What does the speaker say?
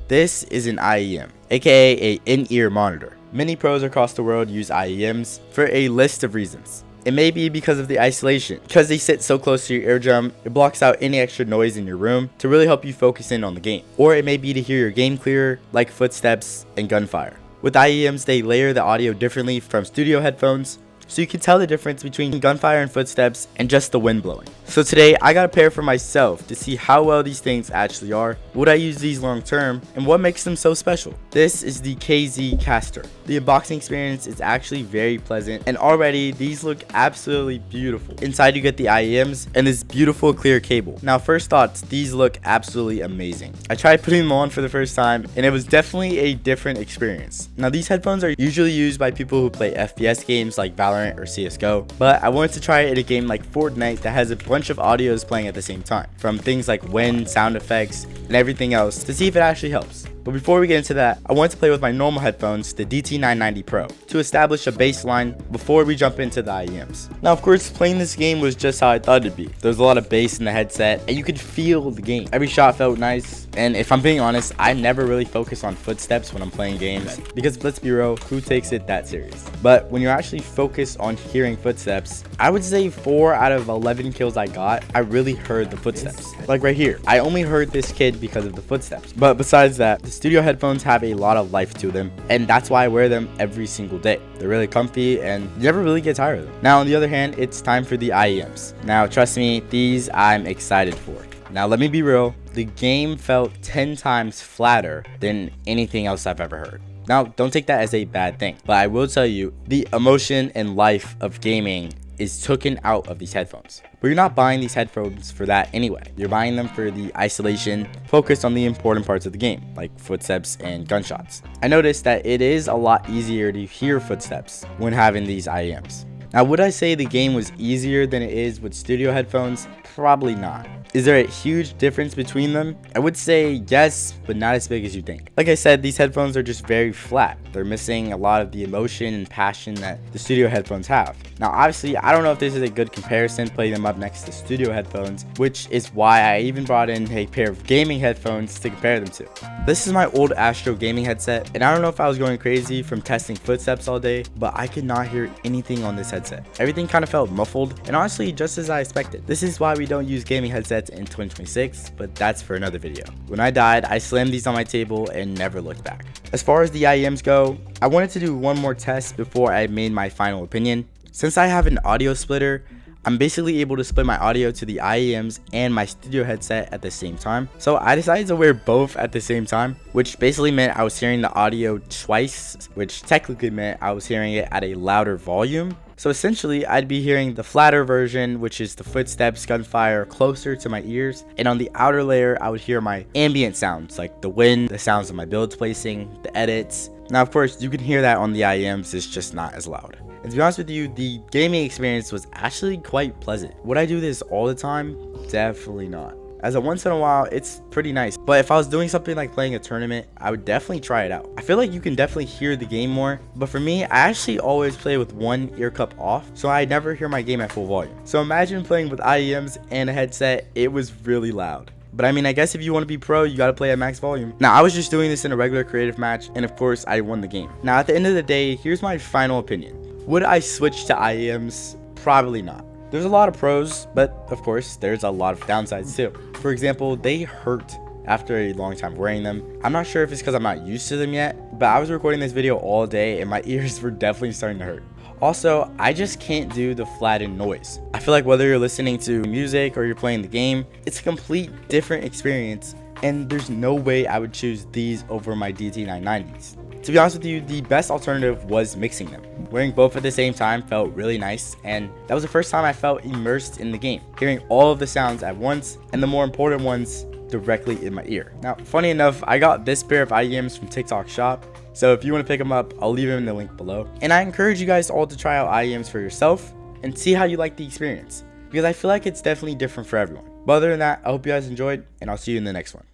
This is an IEM, aka an in-ear monitor. Many pros across the world use IEMs for a list of reasons. It may be because of the isolation. Because they sit so close to your eardrum, it blocks out any extra noise in your room to really help you focus in on the game. Or it may be to hear your game clearer, like footsteps and gunfire. With IEMs, they layer the audio differently from studio headphones, so you can tell the difference between gunfire and footsteps and just the wind blowing. So today, I got a pair for myself to see how well these things actually are, would I use these long term, and what makes them so special. This is the KZ Caster. The unboxing experience is actually very pleasant, and already these look absolutely beautiful. Inside you get the IEMs and this beautiful clear cable. Now first thoughts, these look absolutely amazing. I tried putting them on for the first time, and it was definitely a different experience. Now these headphones are usually used by people who play FPS games like Valorant or CSGO, but I wanted to try it in a game like Fortnite that has a bunch of audios playing at the same time, from things like wind, sound effects, and everything else, to see if it actually helps. But before we get into that, I wanted to play with my normal headphones, the DT990 Pro, to establish a baseline before we jump into the IEMs. Now of course, playing this game was just how I thought it'd be. There was a lot of bass in the headset, and you could feel the game. Every shot felt nice, and if I'm being honest, I never really focus on footsteps when I'm playing games, because let's be real, who takes it that serious? But when you're actually focused on hearing footsteps, I would say 4 out of 11 kills I got, I really heard the footsteps. Like right here, I only heard this kid because of the footsteps. But besides that, the studio headphones have a lot of life to them, and that's why I wear them every single day. They're really comfy and you never really get tired of them. Now on the other hand, it's time for the IEMs. Now trust me, these I'm excited for. Now let me be real, the game felt 10 times flatter than anything else I've ever heard. Now don't take that as a bad thing, but I will tell you, the emotion and life of gaming is taken out of these headphones. But you're not buying these headphones for that anyway. You're buying them for the isolation, focused on the important parts of the game, like footsteps and gunshots. I noticed that it is a lot easier to hear footsteps when having these IEMs. Now would I say the game was easier than it is with studio headphones? Probably not. Is there a huge difference between them? I would say yes, but not as big as you think. Like I said, these headphones are just very flat. They're missing a lot of the emotion and passion that the studio headphones have. Now obviously, I don't know if this is a good comparison, putting them up next to studio headphones, which is why I even brought in a pair of gaming headphones to compare them to. This is my old Astro gaming headset, and I don't know if I was going crazy from testing footsteps all day, but I could not hear anything on this headset. Everything kind of felt muffled, and honestly, just as I expected. This is why we don't use gaming headsets in 2026, but that's for another video. When I died, I slammed these on my table and never looked back. As far as the IEMs go, I wanted to do one more test before I made my final opinion. Since I have an audio splitter, I'm basically able to split my audio to the IEMs and my studio headset at the same time. So I decided to wear both at the same time, which basically meant I was hearing the audio twice, which technically meant I was hearing it at a louder volume. So essentially, I'd be hearing the flatter version, which is the footsteps, gunfire, closer to my ears. And on the outer layer, I would hear my ambient sounds, like the wind, the sounds of my builds placing, the edits. Now, of course, you can hear that on the IEMs, it's just not as loud. And to be honest with you, the gaming experience was actually quite pleasant. Would I do this all the time? Definitely not. As a once in a while, it's pretty nice. But if I was doing something like playing a tournament, I would definitely try it out. I feel like you can definitely hear the game more. But for me, I actually always play with one ear cup off, so I never hear my game at full volume. So imagine playing with IEMs and a headset, it was really loud. But I mean, I guess if you want to be pro, you gotta play at max volume. Now, I was just doing this in a regular creative match, and of course, I won the game. Now, at the end of the day, here's my final opinion. Would I switch to IEMs? Probably not. There's a lot of pros, but of course, there's a lot of downsides too. For example, they hurt after a long time wearing them. I'm not sure if it's because I'm not used to them yet, but I was recording this video all day and my ears were definitely starting to hurt. Also, I just can't do the flattened noise. I feel like whether you're listening to music or you're playing the game, it's a complete different experience, and there's no way I would choose these over my DT990s. To be honest with you, the best alternative was mixing them. Wearing both at the same time felt really nice, and that was the first time I felt immersed in the game, hearing all of the sounds at once, and the more important ones directly in my ear. Now, funny enough, I got this pair of IEMs from TikTok Shop, so if you want to pick them up, I'll leave them in the link below. And I encourage you guys all to try out IEMs for yourself and see how you like the experience, because I feel like it's definitely different for everyone. But other than that, I hope you guys enjoyed, and I'll see you in the next one.